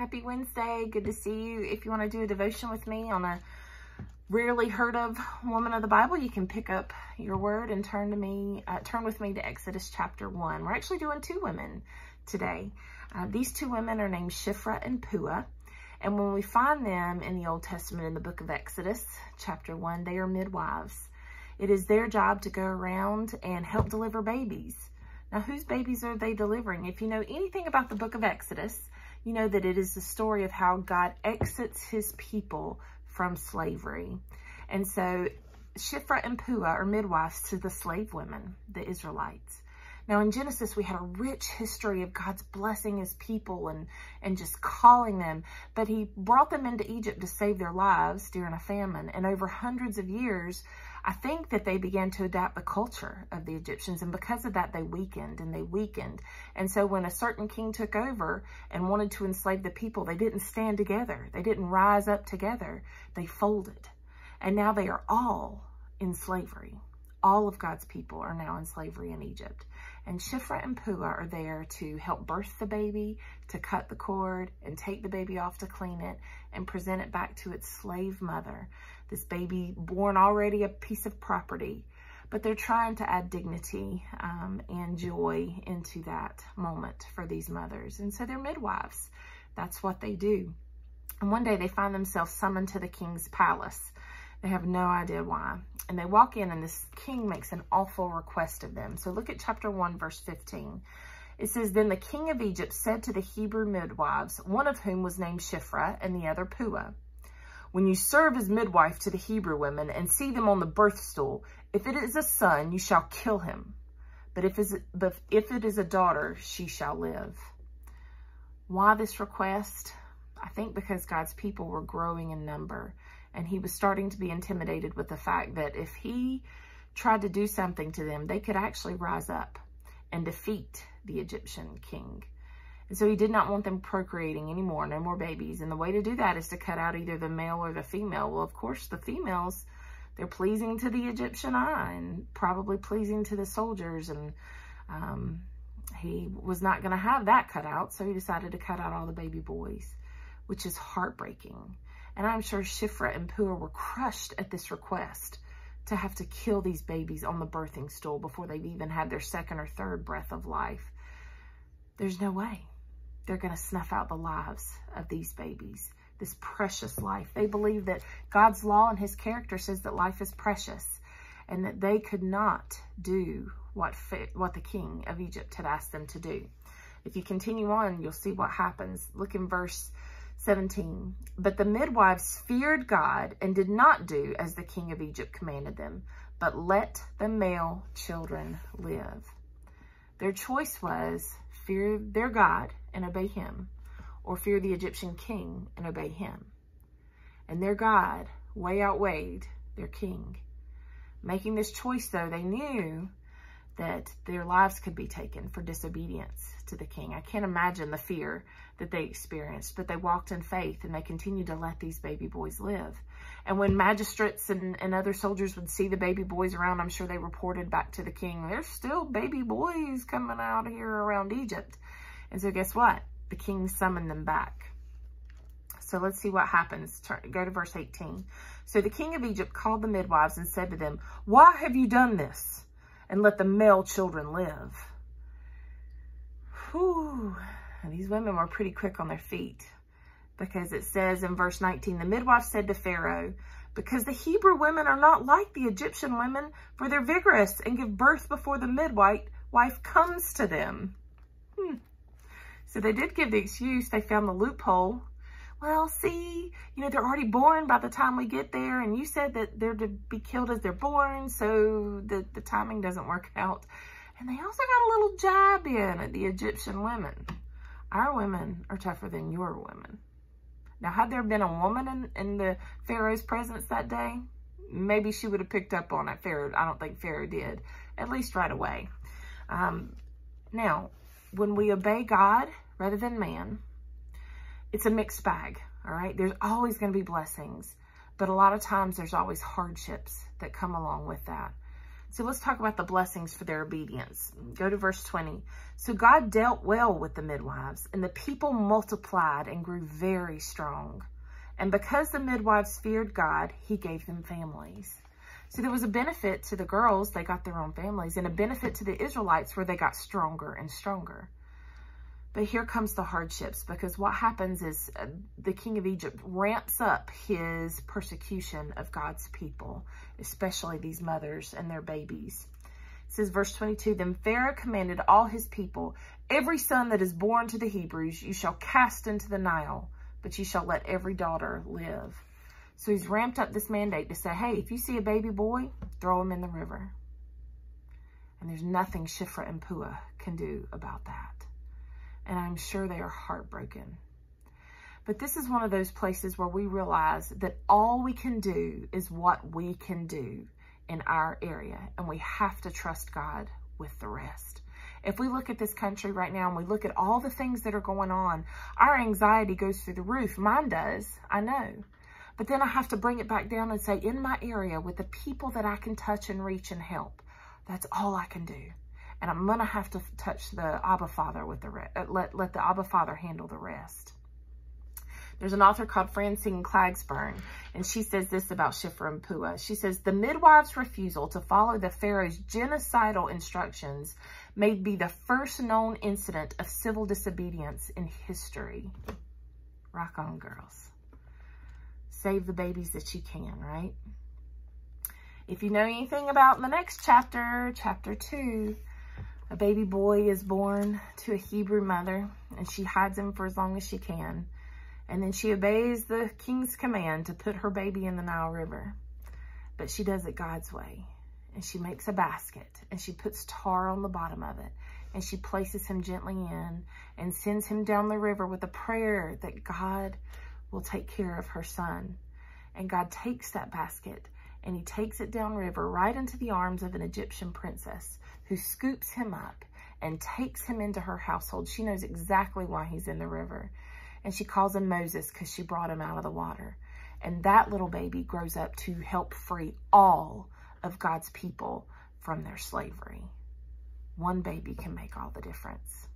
Happy Wednesday. Good to see you. If you want to do a devotion with me on a rarely heard of woman of the Bible, you can pick up your word and turn with me to Exodus chapter 1. We're actually doing two women today. These two women are named Shiphrah and Puah. And when we find them in the Old Testament in the book of Exodus chapter 1, they are midwives. It is their job to go around and help deliver babies. Now, whose babies are they delivering? If you know anything about the book of Exodus, you know that it is the story of how God exits his people from slavery. And so Shiphrah and Puah are midwives to the slave women, the Israelites. Now in Genesis, we had a rich history of God's blessing his people and just calling them. But he brought them into Egypt to save their lives during a famine. And over hundreds of years, I think that they began to adapt the culture of the Egyptians. And because of that, they weakened and they weakened. And so when a certain king took over and wanted to enslave the people, they didn't stand together. They didn't rise up together. They folded. And now they are all in slavery. All of God's people are now in slavery in Egypt. And Shiphrah and Puah are there to help birth the baby, to cut the cord and take the baby off to clean it and present it back to its slave mother. This baby born already a piece of property, but they're trying to add dignity and joy into that moment for these mothers. And so they're midwives. That's what they do. And one day they find themselves summoned to the king's palace. They have no idea why. And they walk in and this king makes an awful request of them. So look at chapter 1, verse 15. It says, "Then the king of Egypt said to the Hebrew midwives, one of whom was named Shiphrah and the other Puah, when you serve as midwife to the Hebrew women and see them on the birth stool, if it is a son, you shall kill him. But if it is a daughter, she shall live." Why this request? I think because God's people were growing in number. And he was starting to be intimidated with the fact that if he tried to do something to them, they could actually rise up and defeat the Egyptian king. And so he did not want them procreating anymore, no more babies. And the way to do that is to cut out either the male or the female. Well, of course, the females, they're pleasing to the Egyptian eye and probably pleasing to the soldiers. And he was not going to have that cut out. So he decided to cut out all the baby boys, which is heartbreaking. And I'm sure Shiphrah and Puah were crushed at this request to have to kill these babies on the birthing stool before they've even had their second or third breath of life. There's no way they're going to snuff out the lives of these babies, this precious life. They believe that God's law and his character says that life is precious and that they could not do what the king of Egypt had asked them to do. If you continue on, you'll see what happens. Look in verse 17. "But the midwives feared God and did not do as the king of Egypt commanded them, but let the male children live." Their choice was fear their God and obey him, or fear the Egyptian king and obey him. And their God way outweighed their king. Making this choice, though, they knew that their lives could be taken for disobedience to the king. I can't imagine the fear that they experienced, but they walked in faith and they continued to let these baby boys live. And when magistrates and other soldiers would see the baby boys around, I'm sure they reported back to the king, there's still baby boys coming out here around Egypt. And so guess what? The king summoned them back. So let's see what happens. Go to verse 18. "So the king of Egypt called the midwives and said to them, 'Why have you done this? And let the male children live.'" Whew. And these women were pretty quick on their feet, because it says in verse 19, "The midwife said to Pharaoh, 'Because the Hebrew women are not like the Egyptian women, for they're vigorous and give birth before the midwife comes to them.'" So they did give the excuse. They found the loophole. "Well, see, they're already born by the time we get there, and you said that they're to be killed as they're born, so the timing doesn't work out." And they also got a little jab in at the Egyptian women. Our women are tougher than your women. Now, had there been a woman in the Pharaoh's presence that day, maybe she would have picked up on it. I don't think Pharaoh did, at least right away. Now, when we obey God rather than man, it's a mixed bag, all right? There's always going to be blessings, but a lot of times there's always hardships that come along with that. So let's talk about the blessings for their obedience. Go to verse 20. So God dealt well with the midwives, and the people multiplied and grew very strong. And because the midwives feared God, he gave them families. So there was a benefit to the girls, they got their own families, and a benefit to the Israelites where they got stronger and stronger. But here comes the hardships, because what happens is the king of Egypt ramps up his persecution of God's people, especially these mothers and their babies. It says, verse 22, Then Pharaoh commanded all his people, Every son that is born to the Hebrews you shall cast into the Nile, but you shall let every daughter live. So he's ramped up this mandate to say, hey, if you see a baby boy, throw him in the river. And there's nothing Shiphrah and Puah can do about that. And I'm sure they are heartbroken. But this is one of those places where we realize that all we can do is what we can do in our area. And we have to trust God with the rest. If we look at this country right now and we look at all the things that are going on, our anxiety goes through the roof. Mine does, I know. But then I have to bring it back down and say, in my area, with the people that I can touch and reach and help, that's all I can do. And I'm going to have to touch the Abba Father with the rest. Let the Abba Father handle the rest. There's an author called Francine Clagsburn, and she says this about Shiphrah and Puah. She says, the midwife's refusal to follow the Pharaoh's genocidal instructions may be the first known incident of civil disobedience in history. Rock on, girls. Save the babies that you can, right? If you know anything about the next chapter, chapter 2, a baby boy is born to a Hebrew mother, and she hides him for as long as she can. And then she obeys the king's command to put her baby in the Nile River. But she does it God's way. And she makes a basket, and she puts tar on the bottom of it. And she places him gently in and sends him down the river with a prayer that God will take care of her son. And God takes that basket and he takes it downriver right into the arms of an Egyptian princess who scoops him up and takes him into her household. She knows exactly why he's in the river. And she calls him Moses because she brought him out of the water. And that little baby grows up to help free all of God's people from their slavery. One baby can make all the difference.